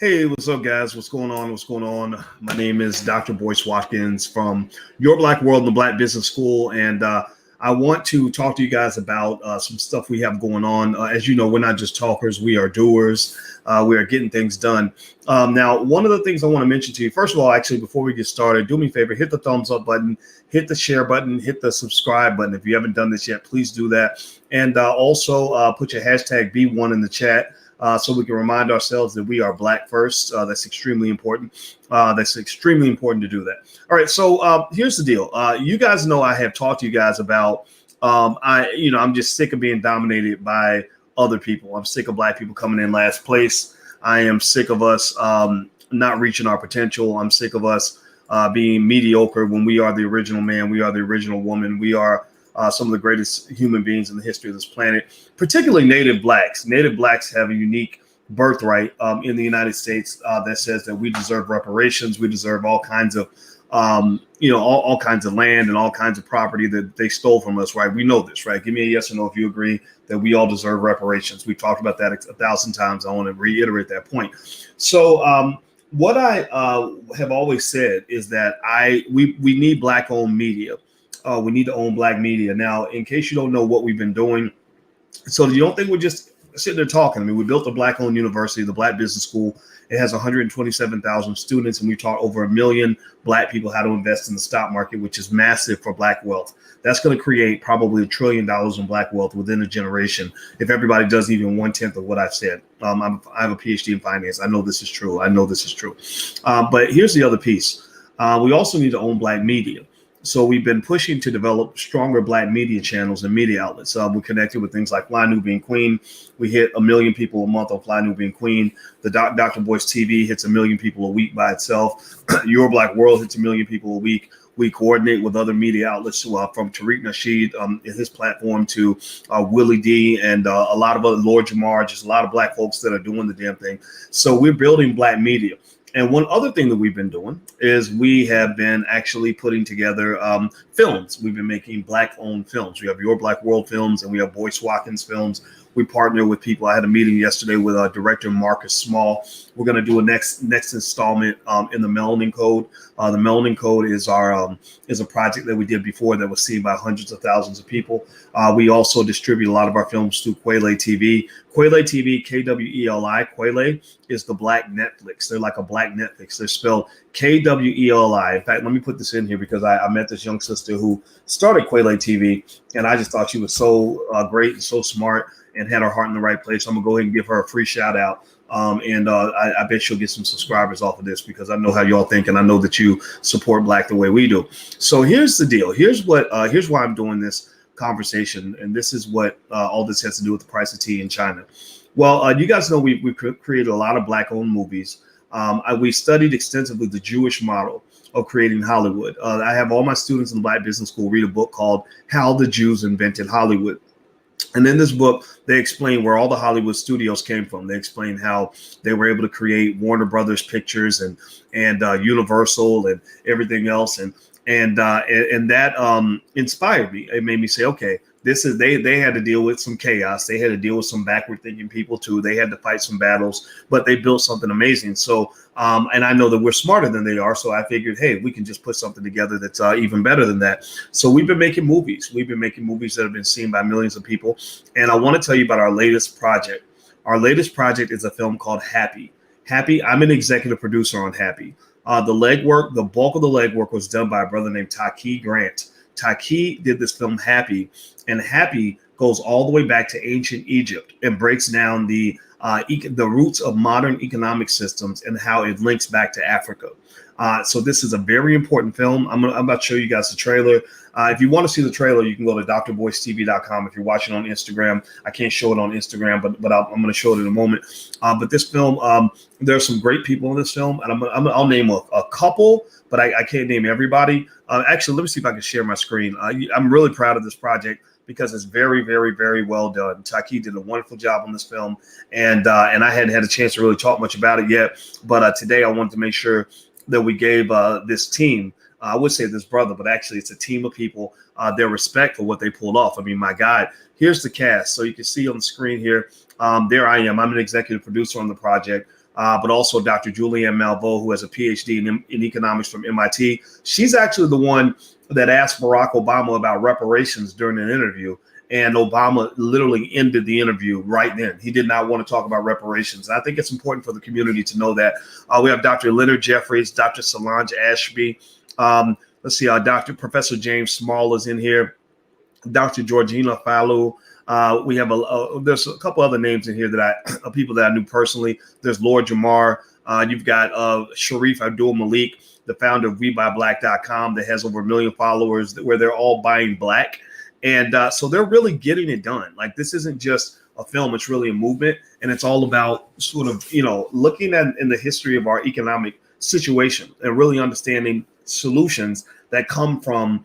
Hey, what's up, guys? What's going on? What's going on? My name is Dr. Boyce Watkins from Your Black World and the Black Business School, and I want to talk to you guys about some stuff we have going on. As you know, we're not just talkers; we are doers. We are getting things done. Now, one of the things I want to mention to you, first of all, actually, before we get started, do me a favor: hit the thumbs up button, hit the share button, hit the subscribe button. If you haven't done this yet, please do that, and also put your hashtag B1 in the chat. So we can remind ourselves that we are Black first. That's extremely important. That's extremely important to do that. All right. So here's the deal. You guys know I have talked to you guys about I'm just sick of being dominated by other people. I'm sick of Black people coming in last place. I am sick of us not reaching our potential. I'm sick of us being mediocre when we are the original man. We are the original woman. We are some of the greatest human beings in the history of this planet, particularly Native Blacks. Native Blacks have a unique birthright in the United States that says that we deserve reparations. We deserve all kinds of, all kinds of land and all kinds of property that they stole from us, right? We know this, right? Give me a yes or no if you agree that we all deserve reparations. We've talked about that 1,000 times. I want to reiterate that point. So what I have always said is that we need Black-owned media. We need to own Black media. Now, in case you don't know what we've been doing, so you don't think we're just sitting there talking. I mean, we built a Black-owned university, the Black Business School. It has 127,000 students, and we taught over 1 million Black people how to invest in the stock market, which is massive for Black wealth. That's going to create probably $1 trillion in Black wealth within a generation if everybody does even 1/10 of what I've said. I have a PhD in finance. I know this is true. But here's the other piece. We also need to own Black media. So we've been pushing to develop stronger Black media channels and media outlets. We're connected with things like Fly Nubian Queen. We hit 1 million people a month on Fly Nubian Queen. The Dr. Boyce TV hits 1 million people a week by itself. Your Black World hits 1 million people a week. We coordinate with other media outlets from Tariq Nasheed, his platform, to Willie D and a lot of other, Lord Jamar, just a lot of Black folks that are doing the damn thing. So we're building Black media. And one other thing that we've been doing is we have been actually putting together films. We've been making Black-owned films. We have Your Black World films and we have Boyce Watkins films. We partner with people. I had a meeting yesterday with director Marcus Small. We're going to do a next installment in the Melanin Code. The Melanin Code is a project that we did before that was seen by hundreds of thousands of people. We also distribute a lot of our films through Kweli TV. Kweli TV, Kweli. Kweli is the Black Netflix. They're like a Black Netflix. They're spelled Kweli. In fact, let me put this in here because I met this young sister who started Kweli TV, and I just thought she was so great and so smart and had her heart in the right place. I'm gonna go ahead and give her a free shout out. I bet she'll get some subscribers off of this because I know how y'all think, and I know that you support Black the way we do. So here's the deal. Here's why I'm doing this conversation, and this is what all this has to do with the price of tea in China. Well, you guys know we've created a lot of Black-owned movies. We studied extensively the Jewish model of creating Hollywood. I have all my students in the Black Business School read a book called How the Jews Invented Hollywood. And in this book, they explain where all the Hollywood studios came from. They explain how they were able to create Warner Brothers Pictures and Universal and everything else. And that inspired me. It made me say, okay, this is they had to deal with some chaos. They had to deal with some backward thinking people too. They had to fight some battles, but they built something amazing. So, and I know that we're smarter than they are. So I figured, hey, we can just put something together that's even better than that. So we've been making movies. We've been making movies that have been seen by millions of people. And I want to tell you about our latest project. Our latest project is a film called HAPI. HAPI. I'm an executive producer on HAPI. The bulk of the legwork was done by a brother named Taaqiy Grant. Taaqiy did this film HAPI, and HAPI goes all the way back to ancient Egypt and breaks down the roots of modern economic systems and how it links back to Africa. So this is a very important film. I'm about to show you guys the trailer. If you want to see the trailer, you can go to drboycetv.com. If you're watching on Instagram, I can't show it on Instagram, but I'm going to show it in a moment. But this film, there are some great people in this film, and I'll name a couple, but I can't name everybody. Actually, let me see if I can share my screen. I'm really proud of this project because it's very, very, very well done. Taaqiy did a wonderful job on this film, and I hadn't had a chance to really talk much about it yet. But today I wanted to make sure that we gave this team, I would say this brother, but actually it's a team of people, their respect for what they pulled off. I mean, my God, here's the cast. So you can see on the screen here, there I am. I'm an executive producer on the project. but also Dr. Julianne Malveaux, who has a PhD in economics from MIT. She's actually the one that asked Barack Obama about reparations during an interview. And Obama literally ended the interview right then. He did not want to talk about reparations. I think it's important for the community to know that. We have Dr. Leonard Jeffries, Dr. Solange Ashby. Let's see, Professor James Small is in here. Dr. Georgina Fallou. We have there's a couple other names in here that people that I knew personally. There's Lord Jamar. You've got Sharif Abdul Malik, the founder of WeBuyBlack.com, that has over 1 million followers, where they're all buying black. And so they're really getting it done. Like, this isn't just a film, it's really a movement. And it's all about sort of, looking at in the history of our economic situation and really understanding solutions that come from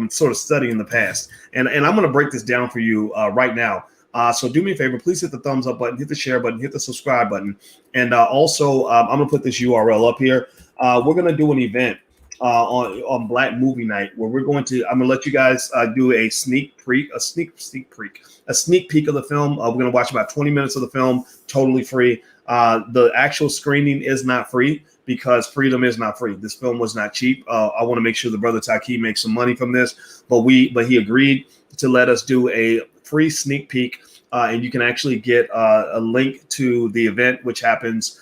sort of studying the past. And I'm going to break this down for you right now. So do me a favor, please hit the thumbs up button, hit the share button, hit the subscribe button. And also, I'm going to put this URL up here. We're going to do an event on Black Movie Night, where I'm going to let you guys do a sneak peek of the film. We're going to watch about 20 minutes of the film, totally free. The actual screening is not free, because freedom is not free. This film was not cheap. I want to make sure the brother Taaqiy makes some money from this, but he agreed to let us do a free sneak peek, and you can actually get a link to the event, which happens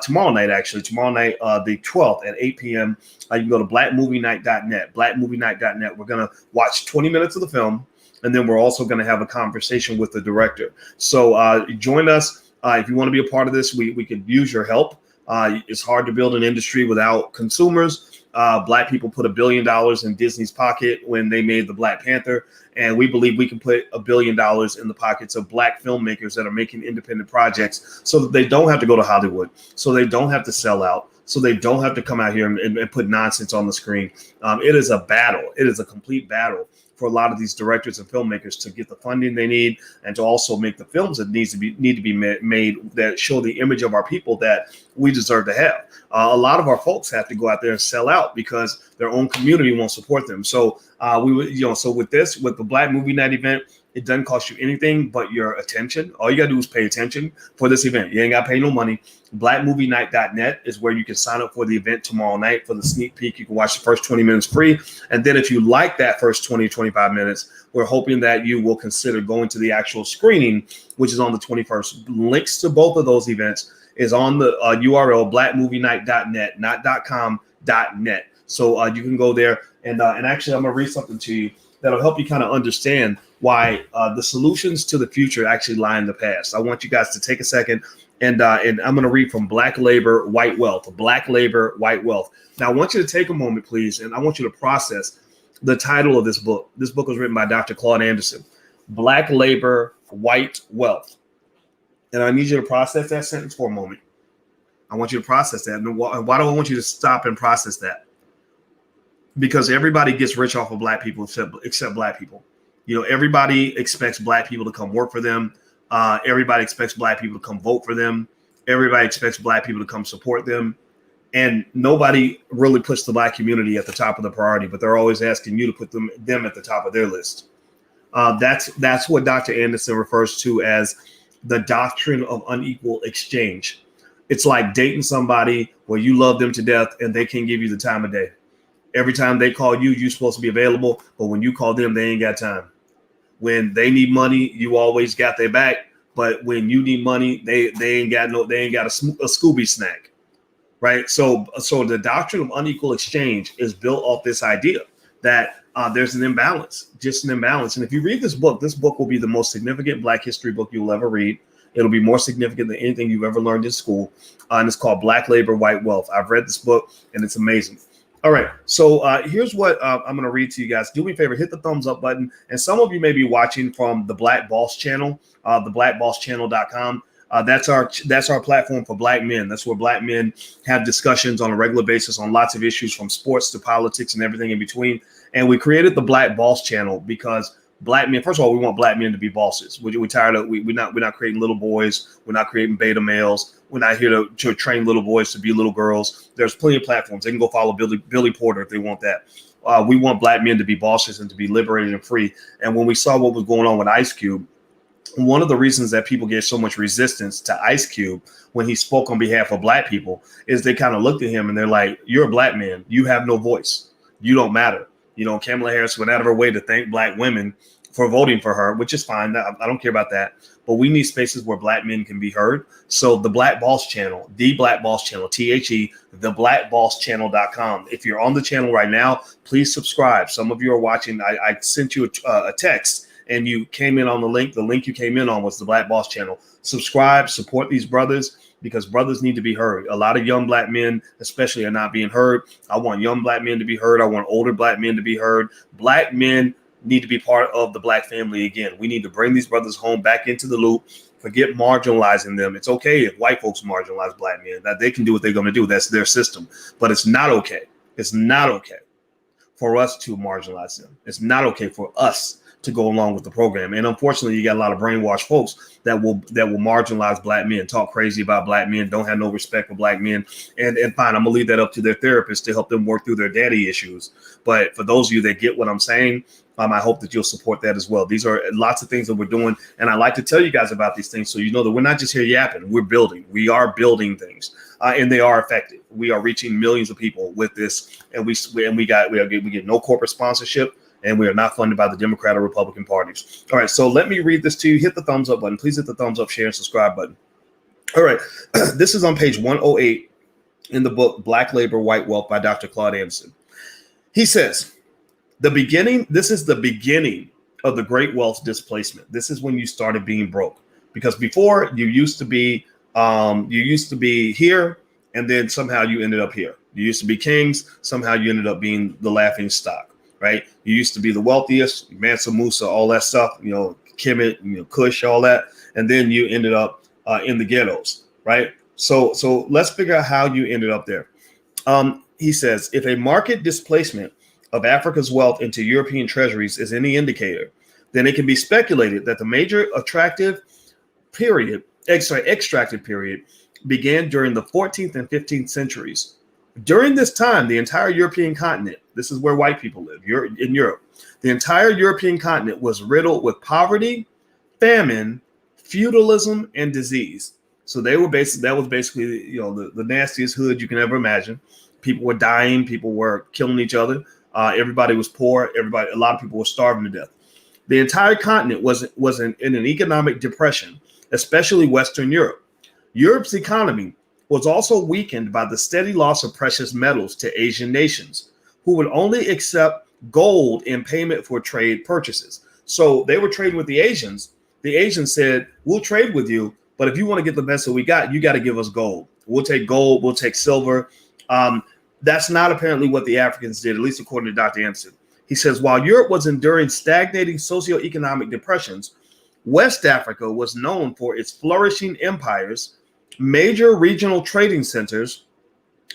tomorrow night, the 12th at 8 p.m. You can go to blackmovienight.net, blackmovienight.net. We're going to watch 20 minutes of the film, and then we're also going to have a conversation with the director. So join us. If you want to be a part of this, we could use your help. It's hard to build an industry without consumers. Black people put $1 billion in Disney's pocket when they made the Black Panther. And we believe we can put $1 billion in the pockets of Black filmmakers that are making independent projects, so that they don't have to go to Hollywood, so they don't have to sell out, so they don't have to come out here and put nonsense on the screen. It is a battle. It is a complete battle for a lot of these directors and filmmakers to get the funding they need, and to also make the films that need to be made that show the image of our people that we deserve to have. A lot of our folks have to go out there and sell out because their own community won't support them. So with the Black Movie Night event, it doesn't cost you anything but your attention. All you got to do is pay attention for this event. You ain't got to pay no money. Blackmovienight.net is where you can sign up for the event tomorrow night for the sneak peek. You can watch the first 20 minutes free. And then if you like that first 20, 25 minutes, we're hoping that you will consider going to the actual screening, which is on the 21st. Links to both of those events is on the URL, blackmovienight.net, not .com, .net. So you can go there. And actually, I'm going to read something to you that'll help you kind of understand why the solutions to the future actually lie in the past. I want you guys to take a second, and I'm going to read from Black Labor, White Wealth. Black Labor, White Wealth. Now, I want you to take a moment, please, and I want you to process the title of this book. This book was written by Dr. Claude Anderson, Black Labor, White Wealth. And I need you to process that sentence for a moment. I want you to process that. And why do I want you to stop and process that? Because everybody gets rich off of Black people except Black people. Everybody expects Black people to come work for them. Everybody expects Black people to come vote for them. Everybody expects Black people to come support them. And nobody really puts the Black community at the top of the priority, but they're always asking you to put them at the top of their list. That's what Dr. Anderson refers to as the doctrine of unequal exchange. It's like dating somebody where you love them to death and they can't give you the time of day. Every time they call you, you're supposed to be available, but when you call them, they ain't got time. When they need money, you always got their back, but when you need money, they ain't got a Scooby snack, right? So the doctrine of unequal exchange is built off this idea that there's an imbalance. And if you read this book will be the most significant Black history book you'll ever read. It'll be more significant than anything you've ever learned in school, and it's called Black Labor, White Wealth. I've read this book, and it's amazing. All right, so here's what I'm going to read to you guys. Do me a favor, hit the thumbs up button. And some of you may be watching from the Black Boss channel, theblackbosschannel.com. That's our platform for Black men. That's where Black men have discussions on a regular basis on lots of issues, from sports to politics and everything in between. And we created the Black Boss channel because Black men, first of all, we want Black men to be bosses. We're tired of we're not creating little boys. We're not creating beta males. We're not here to train little boys to be little girls. There's plenty of platforms. They can go follow Billy Porter if they want that. We want Black men to be bosses and to be liberated and free. And when we saw what was going on with Ice Cube, one of the reasons that people get so much resistance to Ice Cube when he spoke on behalf of black people is they kind of looked at him and they're like, you're a black man. You have no voice. You don't matter. You know, Kamala Harris went out of her way to thank black women for voting for her, which is fine. I don't care about that. But we need spaces where black men can be heard. So the Black Boss Channel, the Black Boss Channel, THE, theblackbosschannel.com. If you're on the channel right now, please subscribe. Some of you are watching. I sent you a text and you came in on the link. The link you came in on was the Black Boss Channel. Subscribe, support these brothers, because brothers need to be heard. A lot of young black men, especially, are not being heard. I want young black men to be heard. I want older black men to be heard. Black men need to be part of the black family again. We need to bring these brothers home, back into the loop. Forget marginalizing them. It's okay if white folks marginalize black men. That they can do what they're going to do. That's their system. But it's not okay. It's not okay for us to marginalize them. It's not okay for us to go along with the program. And unfortunately, you got a lot of brainwashed folks that will marginalize black men, talk crazy about black men, don't have no respect for black men. And fine, I'm gonna leave that up to their therapist to help them work through their daddy issues. But for those of you that get what I'm saying, I hope that you'll support that as well. These are lots of things that we're doing. And I like to tell you guys about these things so you know that we're not just here yapping, we're building. We are building things. And they are effective. We are reaching millions of people with this, and we get no corporate sponsorship. And we are not funded by the Democrat or Republican parties. All right, so let me read this to you. Hit the thumbs up button. Please hit the thumbs up, share, and subscribe button. All right, this is on page 108 in the book Black Labor, White Wealth by Dr. Claude Anderson. He says, this is the beginning of the great wealth displacement. This is when you started being broke. Because before, you used to be here, and then somehow you ended up here. You used to be kings, somehow you ended up being the laughing stock. Right, you used to be the wealthiest, Mansa Musa, all that stuff, Kemet, Kush, all that, and then you ended up in the ghettos, right? So let's figure out how you ended up there. He says, if a market displacement of Africa's wealth into European treasuries is any indicator, then it can be speculated that the major extractive period began during the 14th and 15th centuries. During this time, the entire European continent, this is where white people live, in Europe, the entire European continent was riddled with poverty, famine, feudalism, and disease. So that was basically, the nastiest hood you can ever imagine. People were dying, people were killing each other. Everybody was poor. A lot of people were starving to death. The entire continent was in an economic depression, especially Western Europe. Europe's economy was also weakened by the steady loss of precious metals to Asian nations, who would only accept gold in payment for trade purchases. So they were trading with the Asians. The Asians said, we'll trade with you, but if you want to get the best that we got, you got to give us gold. We'll take gold, we'll take silver. That's not apparently what the Africans did, at least according to Dr. Anderson. He says, while Europe was enduring stagnating socioeconomic depressions, West Africa was known for its flourishing empires, major regional trading centers,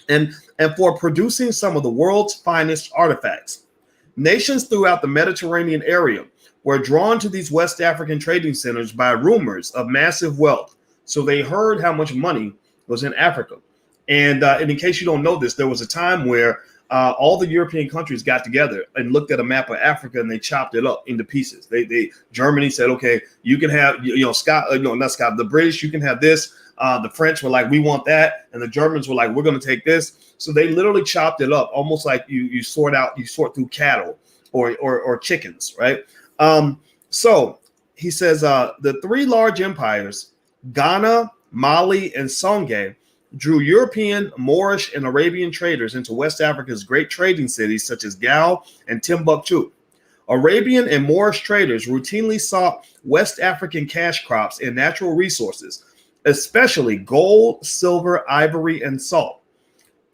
and for producing some of the world's finest artifacts. Nations throughout the Mediterranean area were drawn to these West African trading centers by rumors of massive wealth. So they heard how much money was in Africa. And in case you don't know this, there was a time where all the European countries got together and looked at a map of Africa and they chopped it up into pieces. Germany said, okay, you can have, the British, you can have this. The French were like, we want that. And the Germans were like, we're going to take this. So they literally chopped it up, almost like you sort through cattle or chickens, right? So he says the three large empires, Ghana, Mali, and Songhai, drew European, Moorish, and Arabian traders into West Africa's great trading cities such as Gao and Timbuktu. Arabian and Moorish traders routinely sought West African cash crops and natural resources, especially gold, silver, ivory, and salt.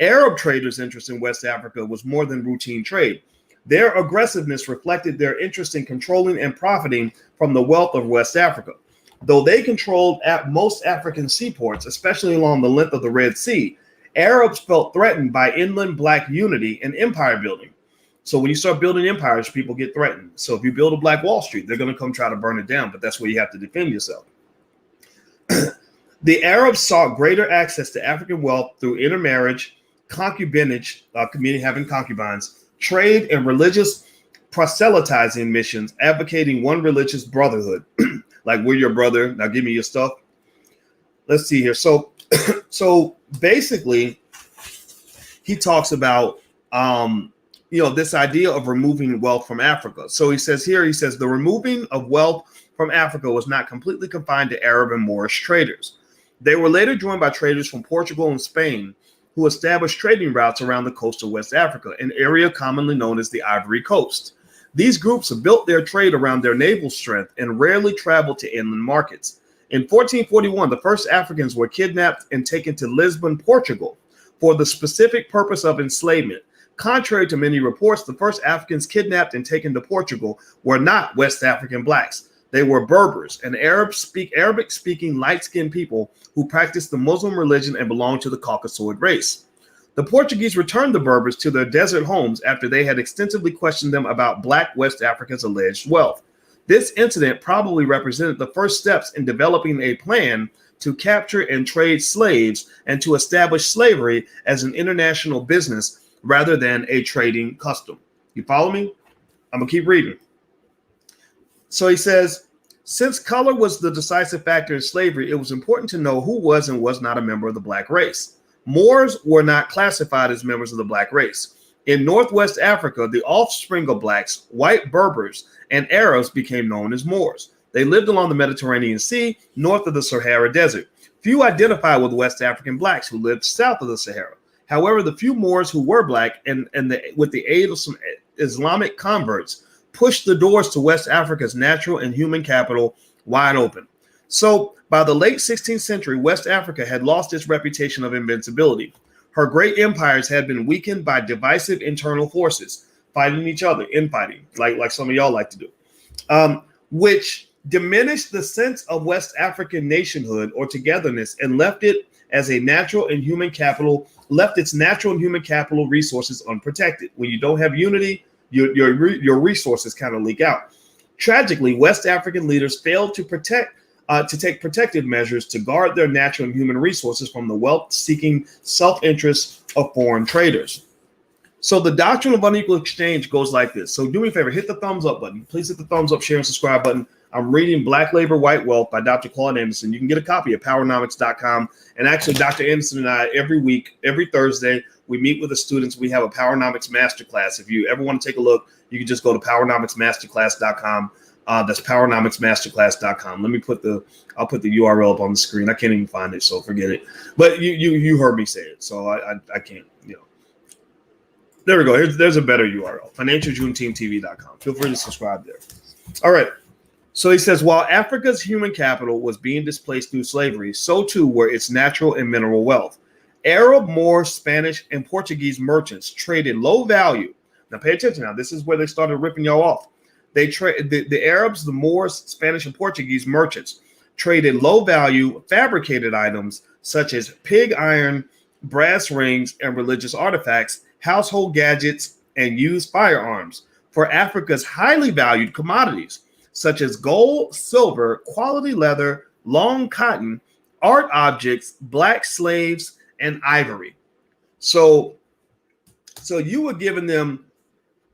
Arab traders' interest in West Africa was more than routine trade. Their aggressiveness reflected their interest in controlling and profiting from the wealth of West Africa. Though they controlled most African seaports, especially along the length of the Red Sea, Arabs felt threatened by inland black unity and empire building. So when you start building empires, people get threatened. So if you build a Black Wall Street, they're going to come try to burn it down, but that's where you have to defend yourself. The Arabs sought greater access to African wealth through intermarriage, concubinage, meaning having concubines, trade, and religious proselytizing missions, advocating one religious brotherhood. like we're your brother. Now give me your stuff. Let's see here. So, so basically, he talks about this idea of removing wealth from Africa. So he says the removing of wealth from Africa was not completely confined to Arab and Moorish traders. They were later joined by traders from Portugal and Spain, who established trading routes around the coast of West Africa, an area commonly known as the Ivory Coast. These groups built their trade around their naval strength and rarely traveled to inland markets. In 1441, the first Africans were kidnapped and taken to Lisbon, Portugal, for the specific purpose of enslavement. Contrary to many reports, the first Africans kidnapped and taken to Portugal were not West African blacks. They were Berbers, an Arabic-speaking light-skinned people who practiced the Muslim religion and belonged to the Caucasoid race. The Portuguese returned the Berbers to their desert homes after they had extensively questioned them about Black West Africa's alleged wealth. This incident probably represented the first steps in developing a plan to capture and trade slaves and to establish slavery as an international business rather than a trading custom. You follow me? I'm going to keep reading. So he says, since color was the decisive factor in slavery, it was important to know who was and was not a member of the Black race. Moors were not classified as members of the Black race. In Northwest Africa, the offspring of blacks, white Berbers, and Arabs became known as Moors. They lived along the Mediterranean Sea, north of the Sahara Desert. Few identified with West African blacks who lived south of the Sahara. However, the few Moors who were black with the aid of some Islamic converts pushed the doors to West Africa's natural and human capital wide open. So by the late 16th century, West Africa had lost its reputation of invincibility. Her great empires had been weakened by divisive internal forces, fighting each other, infighting, like some of y'all like to do, which diminished the sense of West African nationhood or togetherness and left its natural and human capital resources unprotected. When you don't have unity, your resources kind of leak out. Tragically, West African leaders failed to take protective measures to guard their natural and human resources from the wealth-seeking self-interest of foreign traders. So the doctrine of unequal exchange goes like this. So do me a favor, hit the thumbs up button. Please hit the thumbs up, share, and subscribe button. I'm reading Black Labor, White Wealth by Dr. Claude Anderson. You can get a copy at powernomics.com. And actually, Dr. Anderson and I, every week, every Thursday, we meet with the students. We have a Powernomics Masterclass. If you ever want to take a look, you can just go to powernomicsmasterclass.com. That's powernomicsmasterclass.com. I'll put the URL up on the screen. I can't even find it, so forget it. But you heard me say it, so I can't, There we go. There's a better URL, financialjuneteentv.com. Feel free to subscribe there. All right. So he says, while Africa's human capital was being displaced through slavery, so too were its natural and mineral wealth. Arab, Moor, Spanish, and Portuguese merchants traded low value. Now pay attention now. This is where they started ripping y'all off. They trade the Arabs, the Moors, Spanish, and Portuguese merchants traded low value fabricated items such as pig iron, brass rings, and religious artifacts, household gadgets, and used firearms for Africa's highly valued commodities such as gold, silver, quality leather, long cotton, art objects, black slaves, and ivory. So you were giving them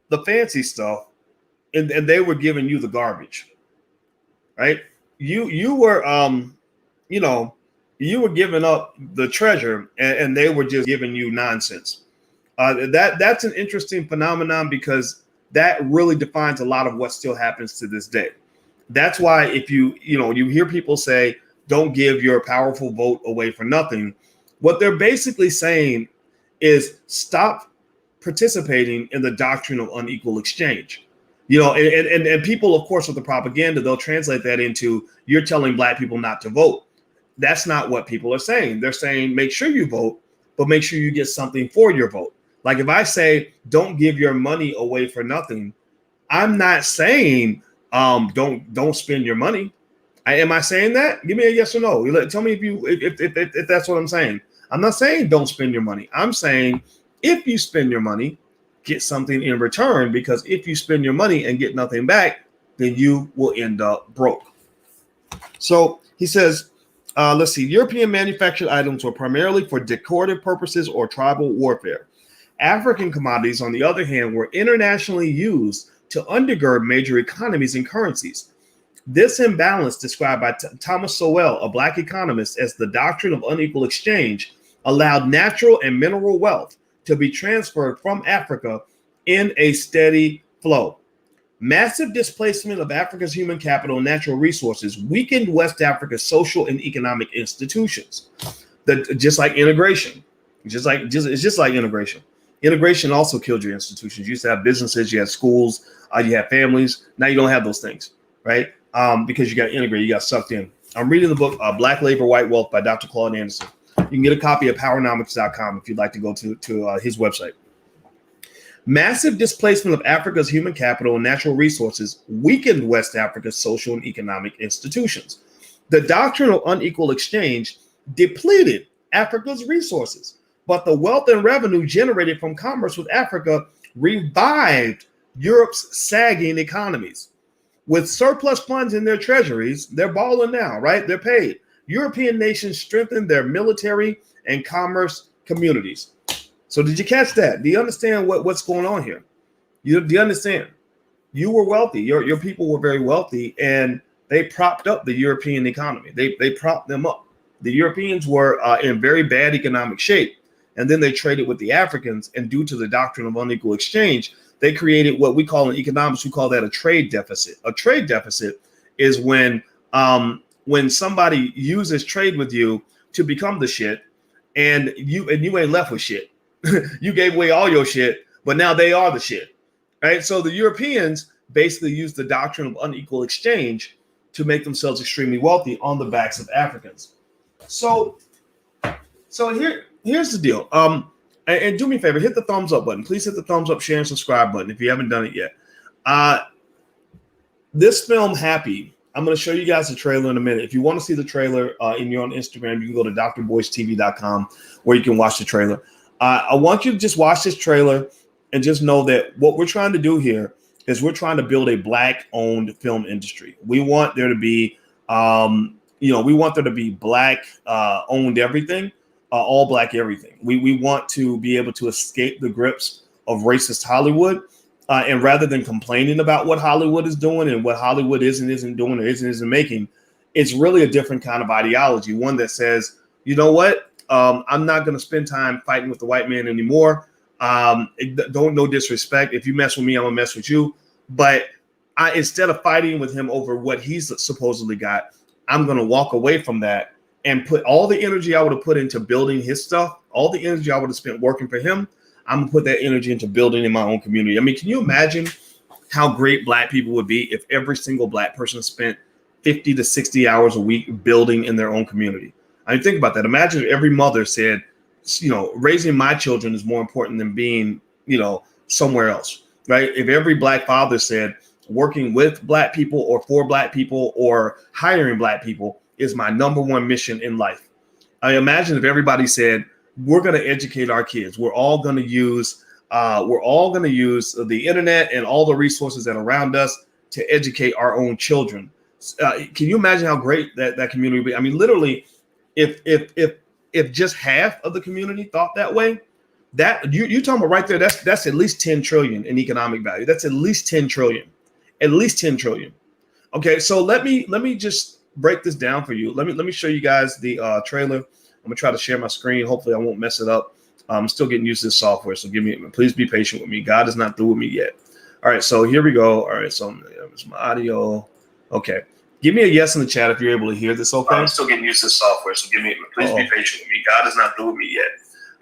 the fancy stuff, and they were giving you the garbage, right? You were you were giving up the treasure, and they were just giving you nonsense. That's an interesting phenomenon because that really defines a lot of what still happens to this day. That's why if you hear people say, don't give your powerful vote away for nothing, what they're basically saying is stop participating in the doctrine of unequal exchange. And people, of course, with the propaganda, they'll translate that into you're telling black people not to vote. That's not what people are saying. They're saying make sure you vote, but make sure you get something for your vote. Like if I say don't give your money away for nothing, I'm not saying don't spend your money. Am I saying that? Give me a yes or no. Tell me if that's what I'm saying. I'm not saying don't spend your money. I'm saying if you spend your money, get something in return, because if you spend your money and get nothing back, then you will end up broke. So he says, let's see, European manufactured items were primarily for decorative purposes or tribal warfare. African commodities, on the other hand, were internationally used to undergird major economies and currencies. This imbalance, described by Thomas Sowell, a Black economist, as the doctrine of unequal exchange, allowed natural and mineral wealth to be transferred from Africa in a steady flow. Massive displacement of Africa's human capital and natural resources weakened West Africa's social and economic institutions. Just like integration, it's just like integration. Integration also killed your institutions. You used to have businesses, you had schools, you had families. Now you don't have those things, right? Because you got integrated, you got sucked in. I'm reading the book Black Labor, White Wealth by Dr. Claude Anderson. You can get a copy at powernomics.com if you'd like to go to his website. Massive displacement of Africa's human capital and natural resources weakened West Africa's social and economic institutions. The doctrine of unequal exchange depleted Africa's resources, but the wealth and revenue generated from commerce with Africa revived Europe's sagging economies. With surplus funds in their treasuries, they're balling now, right? They're paid. European nations strengthened their military and commerce communities. So did you catch that? Do you understand what's going on here? Do you understand? You were wealthy. Your people were very wealthy, and they propped up the European economy. They propped them up. The Europeans were in very bad economic shape, and then they traded with the Africans, and due to the doctrine of unequal exchange, they created what we call in economics, we call that a trade deficit. A trade deficit is when somebody uses trade with you to become the shit, and you ain't left with shit. You gave away all your shit, but now they are the shit, right? So the Europeans basically used the doctrine of unequal exchange to make themselves extremely wealthy on the backs of Africans. So here's the deal. And do me a favor, hit the thumbs up button. Please hit the thumbs up, share, and subscribe button if you haven't done it yet. This film, HAPI, I'm going to show you guys the trailer in a minute. If you want to see the trailer and you're on Instagram, you can go to drboycetv.com where you can watch the trailer. I want you to just watch this trailer and just know that what we're trying to do here is we're trying to build a Black-owned film industry. We want there to be, Black-owned everything, all Black everything. We want to be able to escape the grips of racist Hollywood. And rather than complaining about what Hollywood is doing and what Hollywood isn't doing or isn't making, it's really a different kind of ideology. One that says, you know what? I'm not going to spend time fighting with the white man anymore. No disrespect. If you mess with me, I'm going to mess with you. But instead of fighting with him over what he's supposedly got, I'm going to walk away from that and put all the energy I would have put into building his stuff, all the energy I would have spent working for him, I'm going to put that energy into building in my own community. I mean, can you imagine how great Black people would be if every single Black person spent 50 to 60 hours a week building in their own community? I mean, think about that. Imagine if every mother said, raising my children is more important than being, somewhere else, right? If every Black father said working with Black people or for Black people or hiring Black people is my number one mission in life. I imagine if everybody said, we're going to educate our kids. We're all going to use the internet and all the resources that are around us to educate our own children. Can you imagine how great that community would be? I mean, literally, if just half of the community thought that way, that you talking about right there, that's at least 10 trillion in economic value. That's at least 10 trillion. Okay, so let me just break this down for you. Let me show you guys the trailer. I'm gonna try to share my screen. Hopefully I won't mess it up. I'm still getting used to this software, so please be patient with me. God is not through with me yet. All right, so here we go. All right, so there's my audio. Okay, give me a yes in the chat if you're able to hear this. Okay. I'm still getting used to this software, so please be patient with me. God is not through with me yet.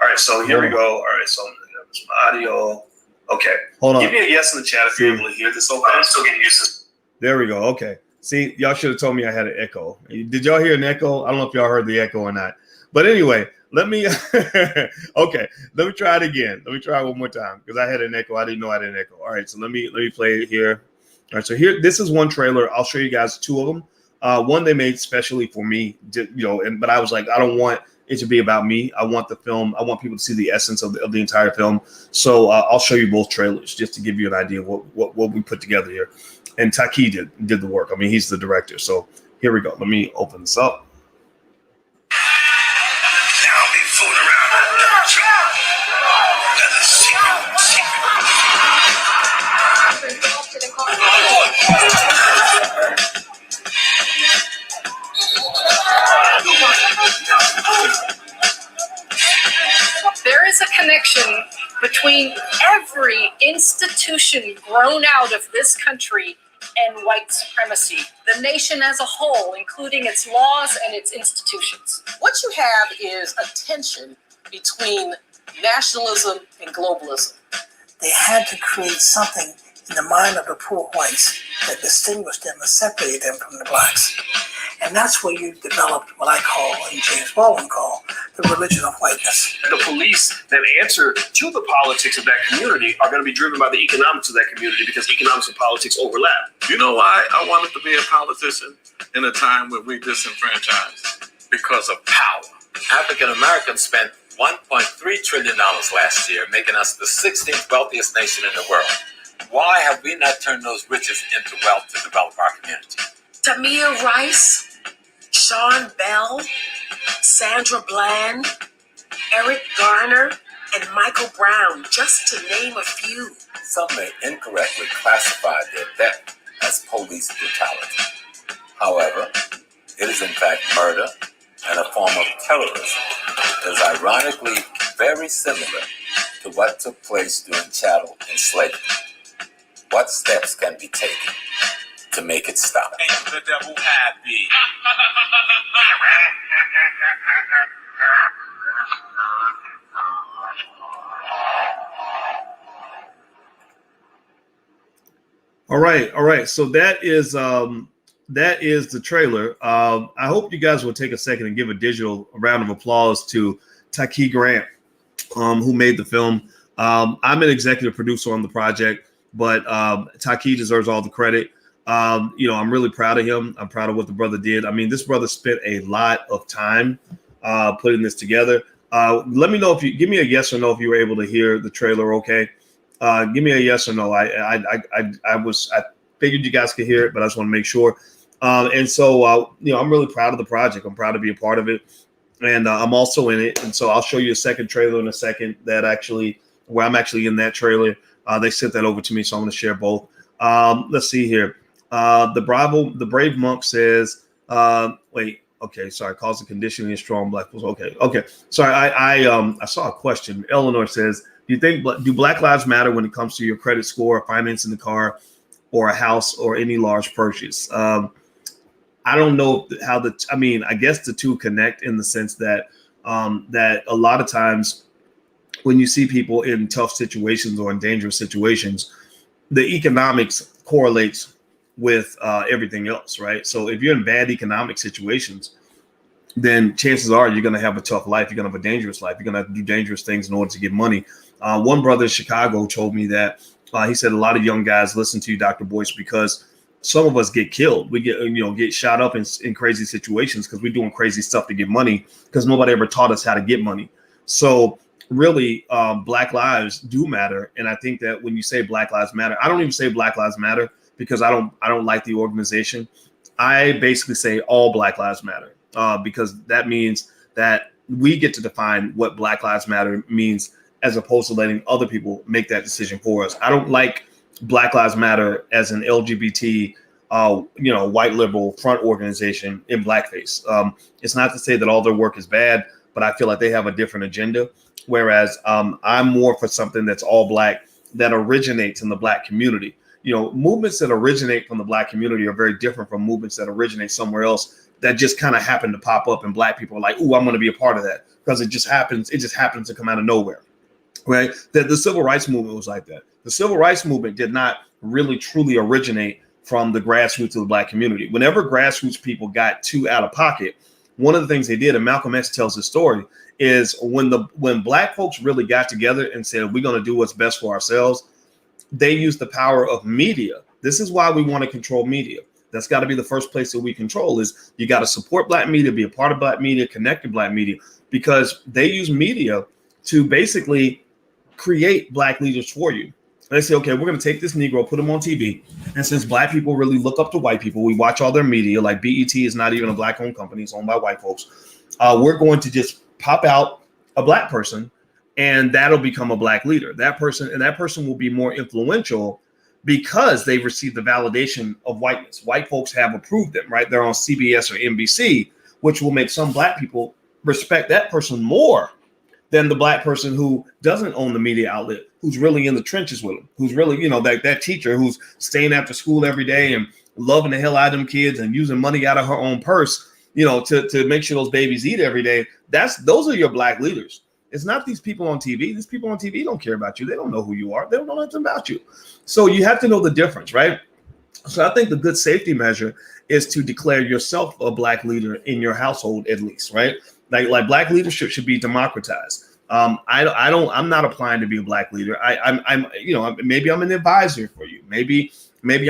All right, so here we go. All right, so there's my audio. Okay, hold on. Give me a yes in the chat if you're able to hear this. Okay. I'm still getting used to this. There we go. Okay. See, y'all should have told me I had an echo. Did y'all hear an echo? I don't know if y'all heard the echo or not. But anyway, let me try it again. Let me try it one more time because I had an echo. I didn't know I had an echo. All right, so let me play it here. All right, so here, this is one trailer. I'll show you guys two of them. One they made specially for me, but I was like, I don't want it to be about me. I want the film. I want people to see the essence of the entire film. So I'll show you both trailers just to give you an idea of what we put together here. And Taaqiy did the work. I mean, he's the director. So here we go. Let me open this up. is a connection between every institution grown out of this country and white supremacy, the nation as a whole, including its laws and its institutions. What you have is a tension between nationalism and globalism. They had to create something in the mind of the poor whites that distinguished them and separated them from the blacks. And that's where you developed what I call, and James Baldwin called, the religion of whiteness. The police that answer to the politics of that community are going to be driven by the economics of that community because economics and politics overlap. You know why I wanted to be a politician in a time when we disenfranchised? Because of power. African Americans spent $1.3 trillion last year, making us the 16th wealthiest nation in the world. Why have we not turned those riches into wealth to develop our community? Tamir Rice, Sean Bell, Sandra Bland, Eric Garner, and Michael Brown, just to name a few. Some may incorrectly classify their death as police brutality. However, it is in fact murder and a form of terrorism that is ironically very similar to what took place during chattel enslavement. What steps can be taken to make it stop? Ain't the devil happy? All right. So that is the trailer. I hope you guys will take a second and give a round of applause to Taaqiy Grant, who made the film. I'm an executive producer on the project, but Taaqiy deserves all the credit. I'm really proud of him. I'm proud of what the brother did. I mean, this brother spent a lot of time putting this together. Let me know if you give me a yes or no if you were able to hear the trailer. Okay, give me a yes or no. I figured you guys could hear it, but I just want to make sure. I'm really proud of the project. I'm proud to be a part of it, and I'm also in it. And so I'll show you a second trailer in a second where I'm actually in that trailer. They sent that over to me, so I'm going to share both. Let's see here. The Brave Monk says, cause of conditioning is strong black folks. Okay. Sorry, I saw a question. Eleanor says, do Black Lives matter when it comes to your credit score, financing the car, or a house, or any large purchase? I don't know I guess the two connect in the sense that that a lot of times when you see people in tough situations or in dangerous situations, the economics correlates with everything else, right? So if you're in bad economic situations, then chances are you're going to have a tough life. You're going to have a dangerous life. You're going to have to do dangerous things in order to get money. One brother in Chicago told me that he said a lot of young guys listen to you, Dr. Boyce, because some of us get killed. We get shot up in crazy situations because we're doing crazy stuff to get money because nobody ever taught us how to get money. So really, Black lives do matter. And I think that when you say Black Lives Matter, I don't even say Black Lives Matter because I don't like the organization. I basically say all Black Lives Matter because that means that we get to define what Black Lives Matter means as opposed to letting other people make that decision for us. I don't like Black Lives Matter as an LGBT, white liberal front organization in blackface. It's not to say that all their work is bad, but I feel like they have a different agenda. Whereas I'm more for something that's all black that originates in the black community. Movements that originate from the black community are very different from movements that originate somewhere else that just kind of happen to pop up and black people are like, ooh, I'm going to be a part of that because it just happens to come out of nowhere, right? That the civil rights movement was like that. The civil rights movement did not really truly originate from the grassroots of the black community. Whenever grassroots people got too out of pocket, one of the things they did, and Malcolm X tells the story, is when black folks really got together and said, we're going to do what's best for ourselves, they used the power of media. This is why we want to control media. That's got to be the first place that we control is you got to support black media, be a part of black media, connect to black media, because they use media to basically create black leaders for you. They say, okay, we're going to take this Negro, put him on TV. And since black people really look up to white people, we watch all their media, like BET is not even a black owned company, it's owned by white folks. We're going to just pop out a black person and that'll become a black leader. That person will be more influential because they've received the validation of whiteness. White folks have approved them, right? They're on CBS or NBC, which will make some black people respect that person more than the black person who doesn't own the media outlet, who's really in the trenches with them, who's really, that teacher who's staying after school every day and loving the hell out of them kids and using money out of her own purse, to make sure those babies eat every day. Those are your black leaders. It's not these people on TV. These people on TV don't care about you. They don't know who you are. They don't know nothing about you. So you have to know the difference, right? So I think the good safety measure is to declare yourself a black leader in your household, at least, right? Like black leadership should be democratized. I'm not applying to be a black leader. Maybe I'm an advisor for you. Maybe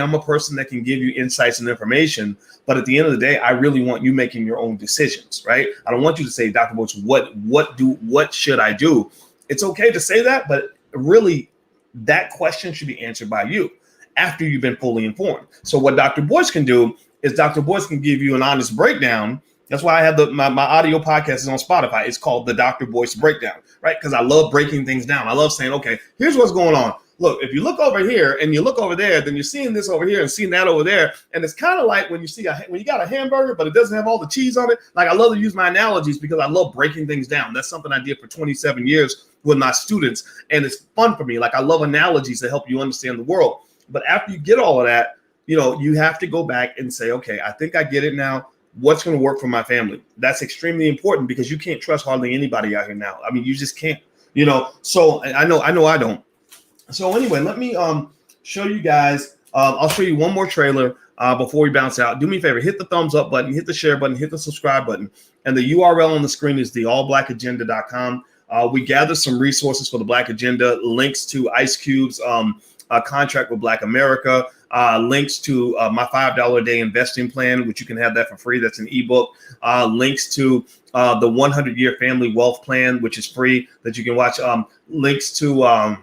I'm a person that can give you insights and information. But at the end of the day, I really want you making your own decisions, right? I don't want you to say, Dr. Boyce, what should I do? It's okay to say that, but really that question should be answered by you after you've been fully informed. So what Dr. Boyce can do is Dr. Boyce can give you an honest breakdown. That's why I have my audio podcast is on Spotify. It's called the Dr. Boyce Breakdown, right? Because I love breaking things down. I love saying, okay, here's what's going on. Look, if you look over here and you look over there, then you're seeing this over here and seeing that over there. And it's kind of like when you got a hamburger, but it doesn't have all the cheese on it. Like, I love to use my analogies because I love breaking things down. That's something I did for 27 years with my students. And it's fun for me. Like, I love analogies to help you understand the world. But after you get all of that, you have to go back and say, okay, I think I get it now. What's going to work for my family? That's extremely important because you can't trust hardly anybody out here now. I mean, you just can't, so I know I don't. So anyway, let me show you guys. I'll show you one more trailer before we bounce out. Do me a favor, hit the thumbs up button, hit the share button, hit the subscribe button. And the URL on the screen is theallblackagenda.com. We gathered some resources for the Black Agenda, links to Ice Cube's contract with Black America, links to my $5 a day investing plan, which you can have that for free. That's an ebook. Links to the 100-year family wealth plan, which is free, that you can watch. Links to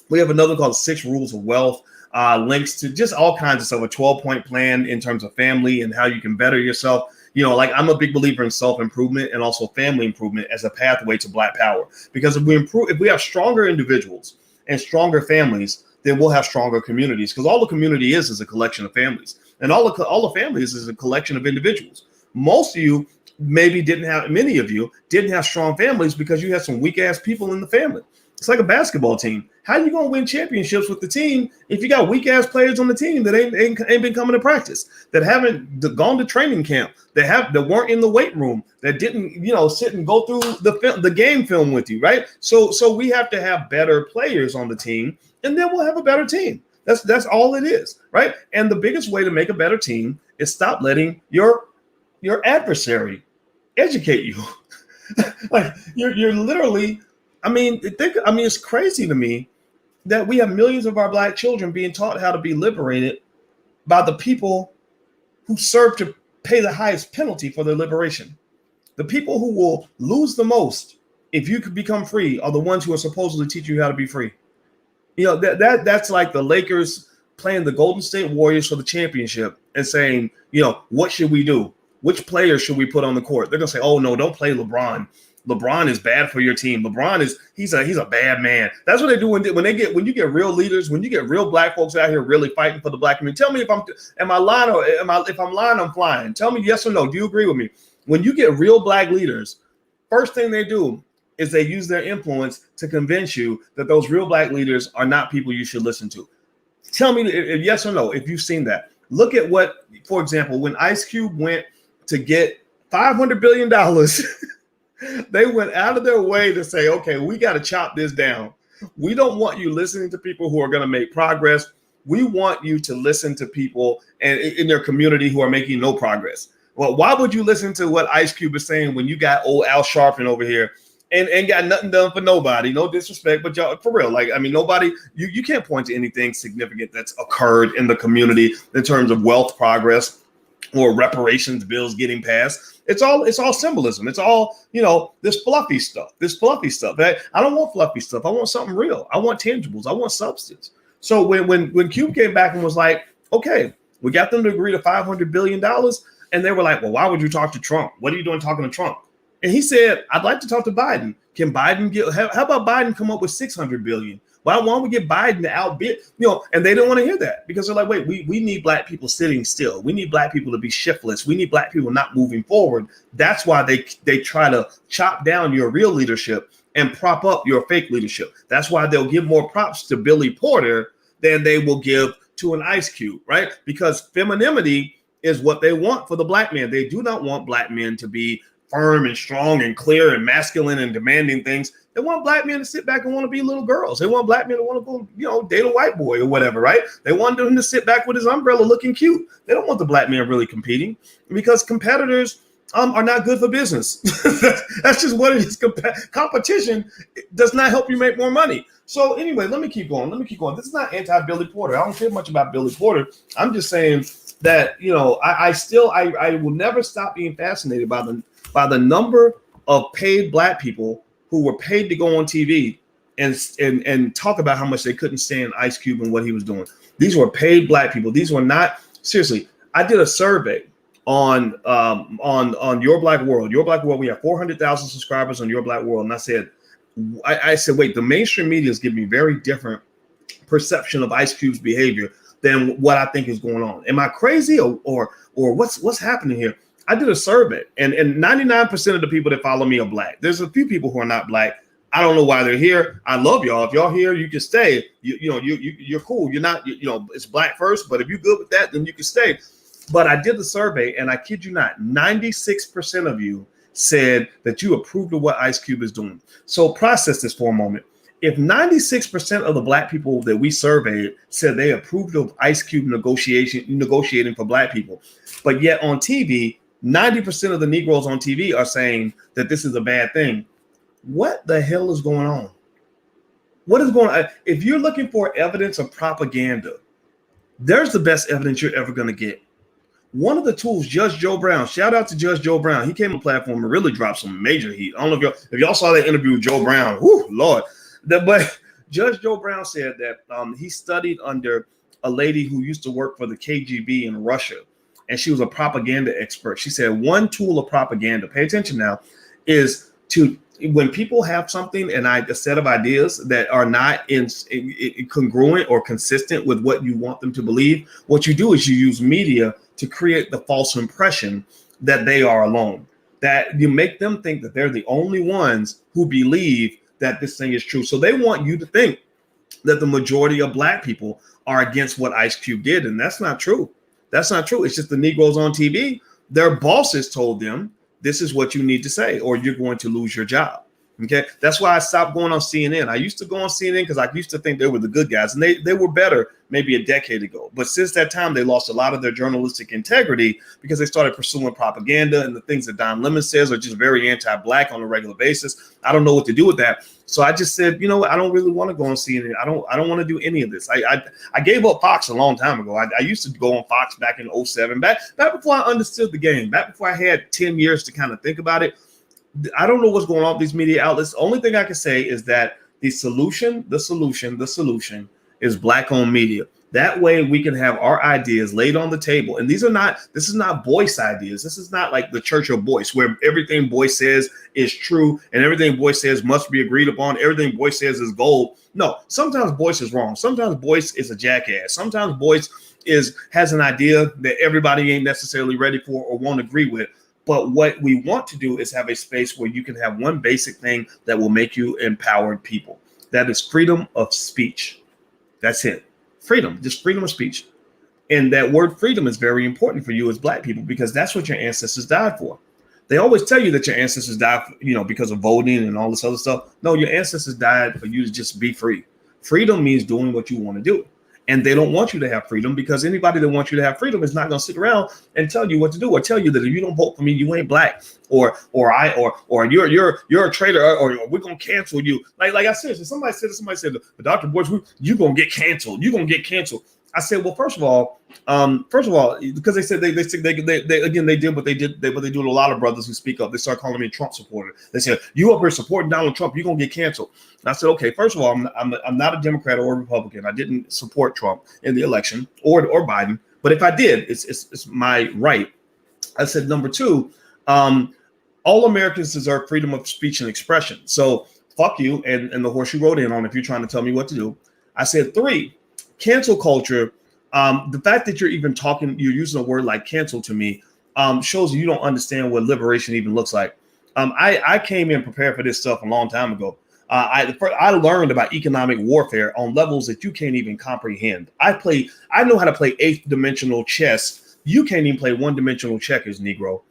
we have another called 6 Rules of Wealth. Links to just all kinds of stuff, a 12-point plan in terms of family and how you can better yourself. Like, I'm a big believer in self-improvement and also family improvement as a pathway to Black power. Because if we have stronger individuals and stronger families, then we'll have stronger communities. Because all the community is a collection of families, and all the families is a collection of individuals. Most of you many of you didn't have strong families because you had some weak ass people in the family. It's like a basketball team. How are you going to win championships with the team if you got weak ass players on the team that ain't been coming to practice, that haven't gone to training camp, that weren't in the weight room, that didn't sit and go through the game film with you, right? So we have to have better players on the team, and then we'll have a better team. That's all it is, right? And the biggest way to make a better team is stop letting your adversary educate you. Like, you're literally. It's crazy to me that we have millions of our Black children being taught how to be liberated by the people who serve to pay the highest penalty for their liberation. The people who will lose the most if you could become free are the ones who are supposedly teaching you how to be free. That's like the Lakers playing the Golden State Warriors for the championship and saying, what should we do? Which players should we put on the court? They're gonna say, oh no, don't play LeBron. LeBron is bad for your team. He's a bad man. That's what they do when you get real leaders, when you get real Black folks out here really fighting for the Black community. Tell me am I lying or if I'm lying, I'm flying. Tell me yes or no. Do you agree with me? When you get real Black leaders, first thing they do is they use their influence to convince you that those real Black leaders are not people you should listen to. Tell me if yes or no if you've seen that. Look at what, for example, when Ice Cube went to get $500 billion. They went out of their way to say, okay, we got to chop this down. We don't want you listening to people who are going to make progress. We want you to listen to people and in their community who are making no progress. Well, why would you listen to what Ice Cube is saying when you got old Al Sharpton over here and ain't got nothing done for nobody? No disrespect, but y'all, for real, nobody, you can't point to anything significant that's occurred in the community in terms of wealth progress or reparations bills getting passed. It's all symbolism. It's all, this fluffy stuff. I don't want fluffy stuff. I want something real. I want tangibles. I want substance. So when Cube came back and was like, okay, we got them to agree to $500 billion. And they were like, well, why would you talk to Trump? What are you doing talking to Trump? And he said, I'd like to talk to Biden. Can Biden how about Biden come up with $600 billion? Why don't we get Biden to outbid, and they don't want to hear that because they're like, wait, we need Black people sitting still. We need Black people to be shiftless. We need Black people not moving forward. That's why they try to chop down your real leadership and prop up your fake leadership. That's why they'll give more props to Billy Porter than they will give to an Ice Cube, right? Because femininity is what they want for the black man. They do not want black men to be firm and strong and clear and masculine and demanding things. They want black men to sit back and want to be little girls. They want black men to want to go, date a white boy or whatever, right? They want him to sit back with his umbrella looking cute. They don't want the black man really competing, because competitors are not good for business. That's just what it is. Competition does not help you make more money. So anyway, let me keep going. This is not anti-Billy Porter. I don't care much about Billy Porter. I'm just saying that, I will never stop being fascinated by the number of paid black people who were paid to go on TV and talk about how much they couldn't stand Ice Cube and what he was doing. These were paid black people. These were not, seriously. I did a survey on Your Black World. Your Black World, we have 400,000 subscribers on Your Black World. And I said, wait, the mainstream media is giving me very different perception of Ice Cube's behavior than what I think is going on. Am I crazy or what's happening here? I did a survey, and 99% of the people that follow me are black. There's a few people who are not black. I don't know why they're here. I love y'all. If y'all here, you can stay. You're cool. You're not, it's black first, but if you're good with that, then you can stay. But I did the survey, and I kid you not, 96% of you said that you approved of what Ice Cube is doing. So process this for a moment. If 96% of the black people that we surveyed said they approved of Ice Cube negotiating for black people, but yet on TV, 90% of the Negroes on TV are saying that this is a bad thing, what the hell is going on? What is going on? If you're looking for evidence of propaganda, there's the best evidence you're ever going to get. One of the tools, Judge Joe Brown, shout out to Judge Joe Brown. He came on the platform and really dropped some major heat. I don't know if y'all saw that interview with Joe Brown. Whew, Lord. But Judge Joe Brown said that he studied under a lady who used to work for the KGB in Russia, and she was a propaganda expert. She said one tool of propaganda, pay attention now, is to, when people have something and a set of ideas that are not congruent or consistent with what you want them to believe, what you do is you use media to create the false impression that they are alone, that you make them think that they're the only ones who believe that this thing is true. So they want you to think that the majority of black people are against what Ice Cube did. And that's not true. That's not true. It's just the Negroes on TV. Their bosses told them, this is what you need to say, or you're going to lose your job. Okay. That's why I stopped going on CNN. I used to go on CNN because I used to think they were the good guys, and they were better maybe a decade ago. But since that time, they lost a lot of their journalistic integrity because they started pursuing propaganda, and the things that Don Lemon says are just very anti-black on a regular basis. I don't know what to do with that. So I just said, I don't really want to go on CNN. I don't want to do any of this. I gave up Fox a long time ago. I used to go on Fox back in 2007, back before I understood the game, back before I had 10 years to kind of think about it. I don't know what's going on with these media outlets. The only thing I can say is that the solution is black-owned media. That way we can have our ideas laid on the table. And this is not Boyce ideas. This is not like the Church of Boyce, where everything Boyce says is true and everything Boyce says must be agreed upon. Everything Boyce says is gold. No, sometimes Boyce is wrong. Sometimes Boyce is a jackass. Sometimes Boyce has an idea that everybody ain't necessarily ready for or won't agree with. But what we want to do is have a space where you can have one basic thing that will make you empowered people. That is freedom of speech. That's it. Freedom, just freedom of speech. And that word freedom is very important for you as black people, because that's what your ancestors died for. They always tell you that your ancestors died, because of voting and all this other stuff. No, your ancestors died for you to just be free. Freedom means doing what you want to do. And they don't want you to have freedom, because anybody that wants you to have freedom is not going to sit around and tell you what to do, or tell you that if you don't vote for me, you ain't black, or you're a traitor, or we're going to cancel you. Like I said, somebody said, but Dr. Boyce, you're going to get canceled. You're going to get canceled. I said, well, first of all, because they said they did what they did, but they do to a lot of brothers who speak up. They start calling me a Trump supporter. They said, you up here supporting Donald Trump, you're gonna get canceled. And I said, okay, first of all, I'm not a Democrat or a Republican. I didn't support Trump in the election or Biden, but if I did, it's my right. I said, number two, all Americans deserve freedom of speech and expression. So fuck you and the horse you rode in on if you're trying to tell me what to do. I said, three, cancel culture. The fact that you're using a word like cancel to me shows you don't understand what liberation even looks like. I came in prepared for this stuff a long time ago. I learned about economic warfare on levels that you can't even comprehend. I know how to play 8th dimensional chess. You can't even play 1-dimensional checkers, Negro.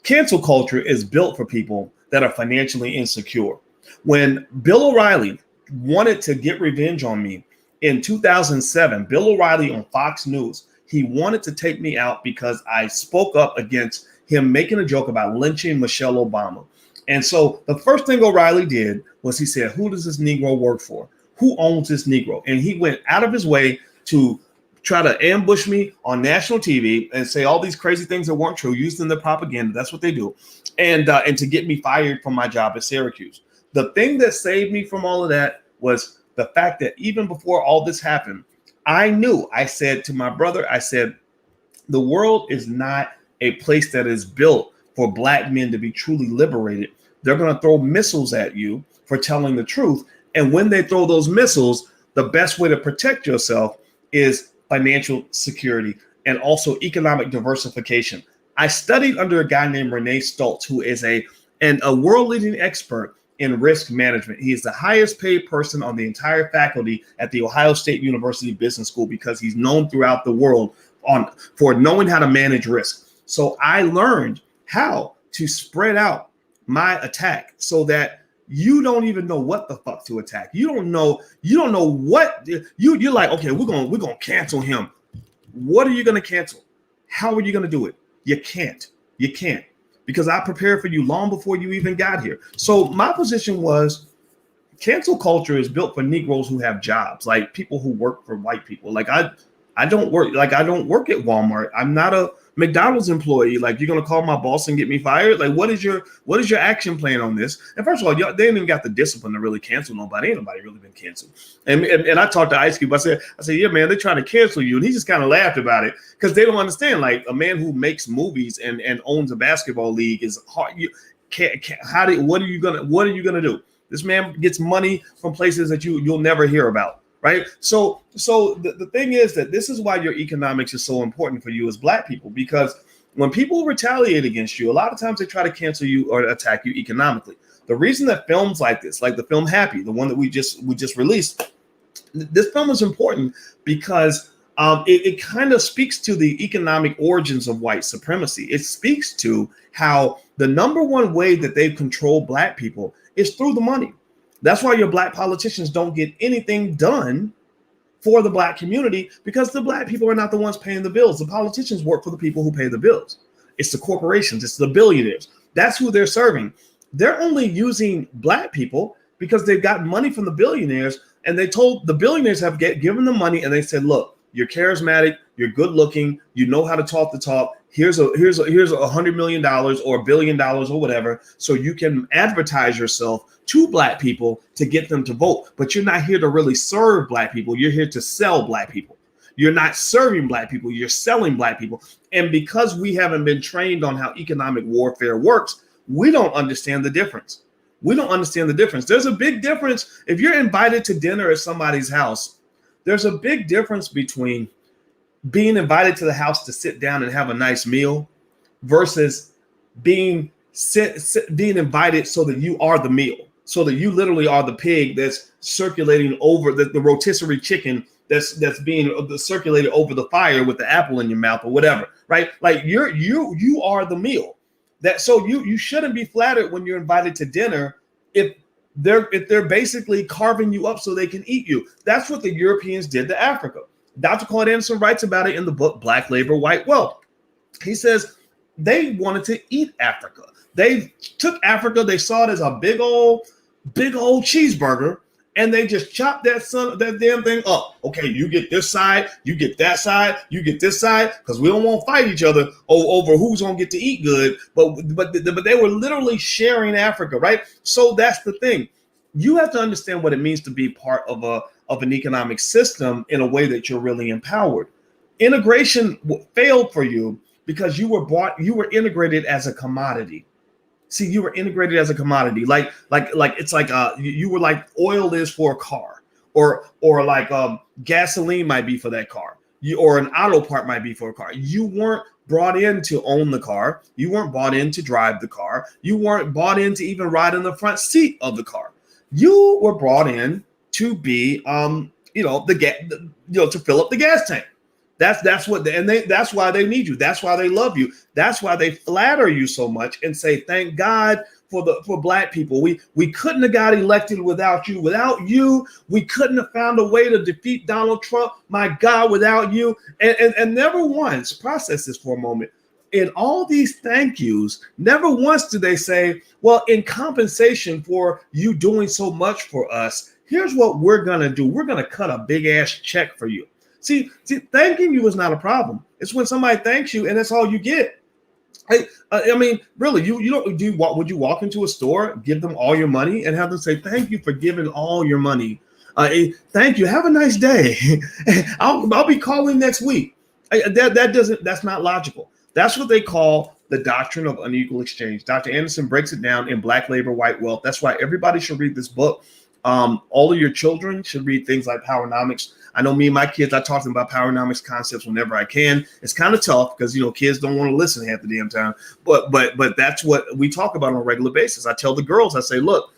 Cancel culture is built for people that are financially insecure. When Bill O'Reilly wanted to get revenge on me in 2007, Bill O'Reilly on Fox News, he wanted to take me out because I spoke up against him making a joke about lynching Michelle Obama. And so the first thing O'Reilly did was he said, who does this Negro work for? Who owns this Negro? And he went out of his way to try to ambush me on national TV and say all these crazy things that weren't true, used in the propaganda. That's what they do. And to get me fired from my job at Syracuse. The thing that saved me from all of that was the fact that even before all this happened, I said to my brother, I said, the world is not a place that is built for Black men to be truly liberated. They're going to throw missiles at you for telling the truth. And when they throw those missiles, the best way to protect yourself is financial security and also economic diversification. I studied under a guy named Renee Stoltz, who is a world-leading expert in risk management. He is the highest paid person on the entire faculty at the Ohio State University Business School because he's known throughout the world for knowing how to manage risk. So I learned how to spread out my attack so that you don't even know what the fuck to attack. You don't know what you're like, okay, we're gonna cancel him. What are you gonna cancel? How are you gonna do it? You can't. Because I prepared for you long before you even got here. So my position was cancel culture is built for Negroes who have jobs, like people who work for white people. Like I don't work at Walmart. I'm not a McDonald's employee. Like, you're gonna call my boss and get me fired? Like, what is your action plan on this? And first of all, they ain't even got the discipline to really cancel nobody. Ain't nobody really been canceled. And I talked to Ice Cube. I said, yeah, man, they're trying to cancel you. And he just kind of laughed about it because they don't understand. Like, a man who makes movies and owns a basketball league is hard. What are you gonna do? This man gets money from places that you'll never hear about. Right. So the thing is that this is why your economics is so important for you as Black people, because when people retaliate against you, a lot of times they try to cancel you or attack you economically. The reason that films like this, like the film HAPI, the one that we just released, this film is important because it kind of speaks to the economic origins of white supremacy. It speaks to how the number one way that they've controlled Black people is through the money. That's why your Black politicians don't get anything done for the Black community, because the Black people are not the ones paying the bills. The politicians work for the people who pay the bills. It's the corporations, it's the billionaires. That's who they're serving. They're only using Black people because they've got money from the billionaires, and they told the billionaires have given them money, and they said, look, you're charismatic, you're good looking, you know how to talk the talk. Here's $100 million or $1 billion or whatever, so you can advertise yourself to Black people to get them to vote. But you're not here to really serve Black people. You're here to sell Black people. You're not serving Black people. You're selling Black people. And because we haven't been trained on how economic warfare works, we don't understand the difference. There's a big difference. If you're invited to dinner at somebody's house, there's a big difference between being invited to the house to sit down and have a nice meal versus being invited so that you are the meal, so that you literally are the pig that's circulating over the rotisserie chicken that's being circulated over the fire with the apple in your mouth or whatever, right? Like you are the meal. So you shouldn't be flattered when you're invited to dinner if they're basically carving you up so they can eat you. That's what the Europeans did to Africa. Dr. Claude Anderson writes about it in the book Black Labor, White Wealth. He says they wanted to eat Africa. They took Africa, they saw it as a big old cheeseburger, and they just chopped that damn thing up. Okay, you get this side, you get that side, you get this side, because we don't want to fight each other over who's gonna get to eat good. But they were literally sharing Africa, right? So that's the thing. You have to understand what it means to be part of an economic system in a way that you're really empowered. Integration failed for you because you were integrated as a commodity. See, you were integrated as a commodity, like it's like you were like oil is for a car, or like gasoline might be for that car. or an auto part might be for a car. You weren't brought in to own the car. You weren't brought in to drive the car. You weren't brought in to even ride in the front seat of the car. You were brought in to be, to fill up the gas tank. That's what, that's why they need you. That's why they love you. That's why they flatter you so much and say, thank God for Black people. We couldn't have got elected without you. Without you, we couldn't have found a way to defeat Donald Trump. My God, without you. And never once, process this for a moment. In all these thank yous, never once do they say, well, in compensation for you doing so much for us, here's what we're going to do. We're going to cut a big ass check for you. See, thanking you is not a problem. It's when somebody thanks you and that's all you get. I mean, really, would you walk into a store, give them all your money and have them say, thank you for giving all your money. Thank you. Have a nice day. I'll be calling next week. That's not logical. That's what they call the doctrine of unequal exchange. Dr. Anderson breaks it down in Black Labor, White Wealth. That's why everybody should read this book. All of your children should read things like Powernomics. I know me and my kids, I talk to them about Powernomics concepts whenever I can. It's kind of tough because, kids don't want to listen half the damn time. But that's what we talk about on a regular basis. I tell the girls, I say, look,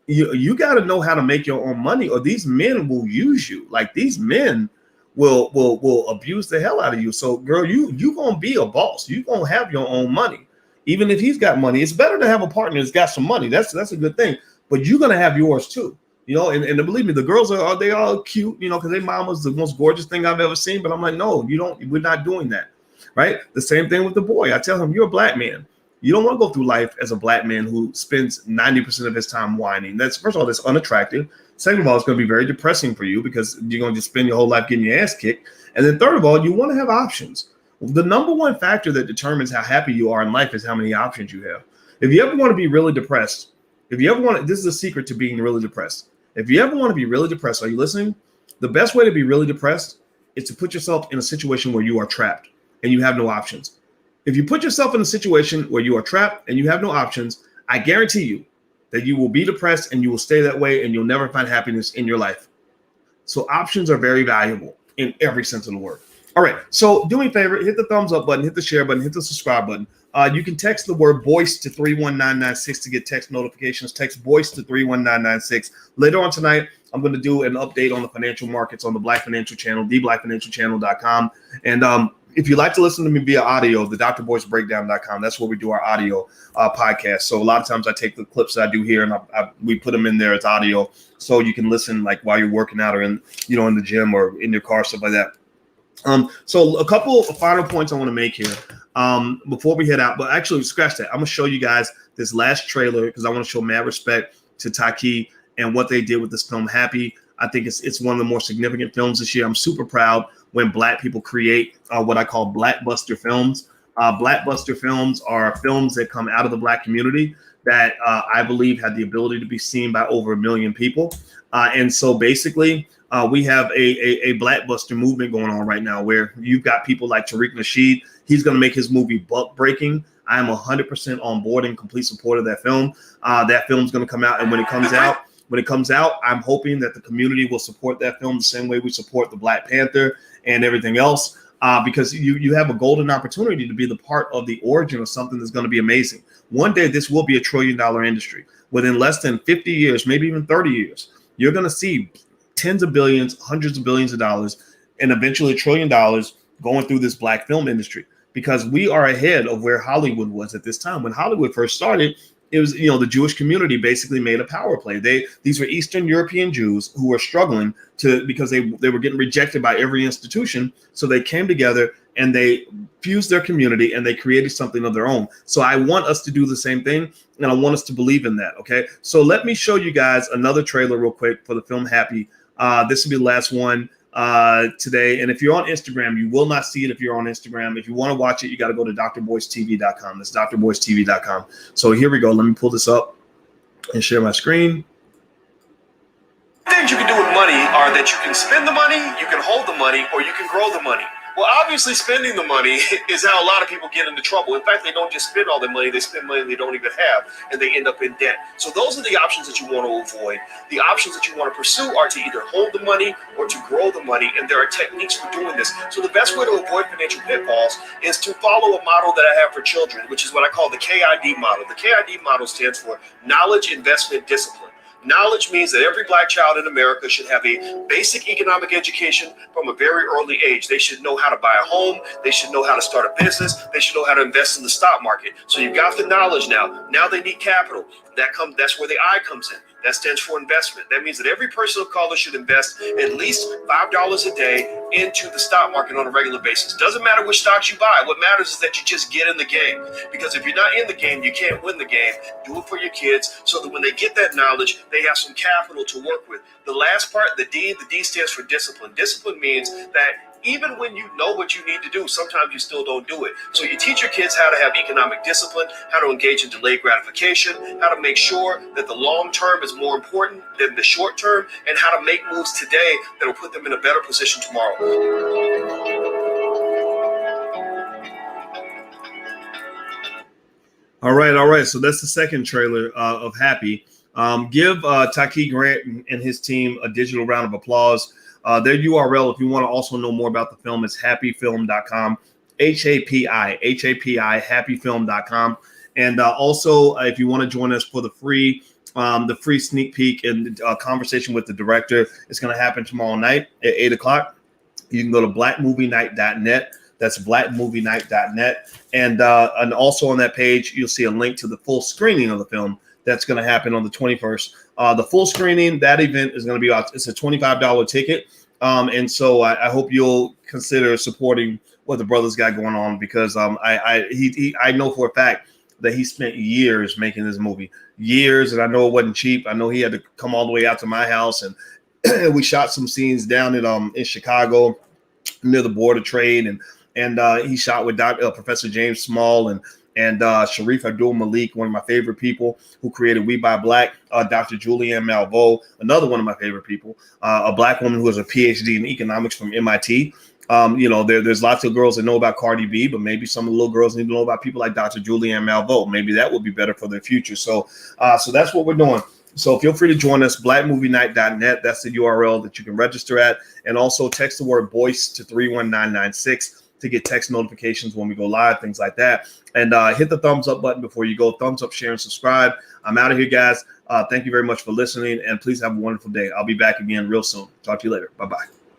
you got to know how to make your own money or these men will use you. Like these men will abuse the hell out of you. So girl, you going to be a boss. You going to have your own money. Even if he's got money, it's better to have a partner that's got some money. That's a good thing. But you're going to have yours too. And believe me, the girls are they all cute, because their mama's the most gorgeous thing I've ever seen. But I'm like, no, we're not doing that. Right. The same thing with the boy. I tell him, you're a Black man. You don't want to go through life as a Black man who spends 90% of his time whining. That's, first of all, that's unattractive. Second of all, it's going to be very depressing for you because you're going to just spend your whole life getting your ass kicked. And then third of all, you want to have options. The number one factor that determines how happy you are in life is how many options you have. If you ever want to be really depressed, this is a secret to being really depressed. If you ever want to be really depressed, are you listening? The best way to be really depressed is to put yourself in a situation where you are trapped and you have no options. If you put yourself in a situation where you are trapped and you have no options, I guarantee you that you will be depressed and you will stay that way and you'll never find happiness in your life. So options are very valuable in every sense of the word. All right. So do me a favor, hit the thumbs up button, hit the share button, hit the subscribe button. You can text the word Boyce to 31996 to get text notifications. Text Boyce to 31996. Later on tonight, I'm going to do an update on the financial markets on the Black Financial Channel, theblackfinancialchannel.com. And if you like to listen to me via audio, the drboycebreakdown.com. That's where we do our audio podcast. So a lot of times I take the clips that I do here and we put them in there as audio so you can listen like while you're working out or in the gym or in your car, stuff like that. So a couple of final points I want to make here before we head out, but actually scratch that. I'm going to show you guys this last trailer because I want to show mad respect to Taaqiy and what they did with this film, HAPI. I think it's one of the more significant films this year. I'm super proud when Black people create what I call Blackbuster films. Blackbuster films are films that come out of the Black community that I believe had the ability to be seen by over 1 million people. And so basically, we have a Blackbuster movement going on right now where you've got people like Tariq Nasheed. He's going to make his movie Buck Breaking. I am 100% on board and complete support of that film. That film's going to come out. And when it comes out, I'm hoping that the community will support that film the same way we support the Black Panther and everything else, because you have a golden opportunity to be the part of the origin of something that's going to be amazing. One day, this will be $1 trillion industry. Within less than 50 years, maybe even 30 years, you're going to see tens of billions, hundreds of billions of dollars, and eventually $1 trillion going through this Black film industry, because we are ahead of where Hollywood was at this time. When Hollywood first started, it was, the Jewish community basically made a power play. These were Eastern European Jews who were struggling because they were getting rejected by every institution. So they came together and they fused their community and they created something of their own. So I want us to do the same thing, and I want us to believe in that. Okay. So let me show you guys another trailer real quick for the film HAPI. This will be the last one today. And if you're on Instagram, you will not see it if you're on Instagram. If you want to watch it, you got to go to drboycetv.com. That's drboycetv.com. So here we go. Let me pull this up and share my screen. Things you can do with money are that you can spend the money, you can hold the money, or you can grow the money. Well, obviously, spending the money is how a lot of people get into trouble. In fact, they don't just spend all their money, they spend money they don't even have, and they end up in debt. So those are the options that you want to avoid. The options that you want to pursue are to either hold the money or to grow the money, and there are techniques for doing this. So the best way to avoid financial pitfalls is to follow a model that I have for children, which is what I call the KID model. The KID model stands for Knowledge, Investment, Discipline. Knowledge means that every black child in America should have a basic economic education from a very early age. They should know how to buy a home. They should know how to start a business. They should know how to invest in the stock market. So you've got the knowledge now. Now they need capital. That's where the I comes in. That stands for investment. That means that every person of color should invest at least $5 a day into the stock market on a regular basis. Doesn't matter which stocks you buy. What matters is that you just get in the game. Because if you're not in the game, you can't win the game. Do it for your kids so that when they get that knowledge, they have some capital to work with. The last part, the D stands for discipline. Discipline means that even when you know what you need to do, sometimes you still don't do it. So you teach your kids how to have economic discipline, how to engage in delayed gratification, how to make sure that the long term is more important than the short term, and how to make moves today that will put them in a better position tomorrow. All right. So that's the second trailer of HAPI. Give Taaqiy Grant and his team a digital round of applause. Their URL, if you want to also know more about the film, is hapifilm.com, HAPI, hapifilm.com. And also, if you want to join us for the free sneak peek and conversation with the director, it's going to happen tomorrow night at 8 o'clock. You can go to blackmovienight.net. That's blackmovienight.net. And also on that page, you'll see a link to the full screening of the film that's going to happen on the 21st. The full screening, that event is going to be it's a $25 ticket. And so I hope you'll consider supporting what the brothers got going on, because I know for a fact that he spent years making this movie, years, and I know it wasn't cheap. I know he had to come all the way out to my house, and we shot some scenes down in Chicago near the Board of Trade, and he shot with Professor James Small and Sharif Abdul Malik, one of my favorite people who created We Buy Black, Dr. Julianne Malveaux, another one of my favorite people, a black woman who has a PhD in economics from MIT. There's lots of girls that know about Cardi B, but maybe some of the little girls need to know about people like Dr. Julianne Malveaux. Maybe that would be better for their future. So that's what we're doing. So feel free to join us, blackmovienight.net. That's the URL that you can register at. And also text the word Boyce to 31996 to get text notifications when we go live, things like that. And hit the thumbs up button before you go. Thumbs up, share, and subscribe. I'm out of here, guys. Thank you very much for listening, and please have a wonderful day. I'll be back again real soon. Talk to you later. Bye-bye.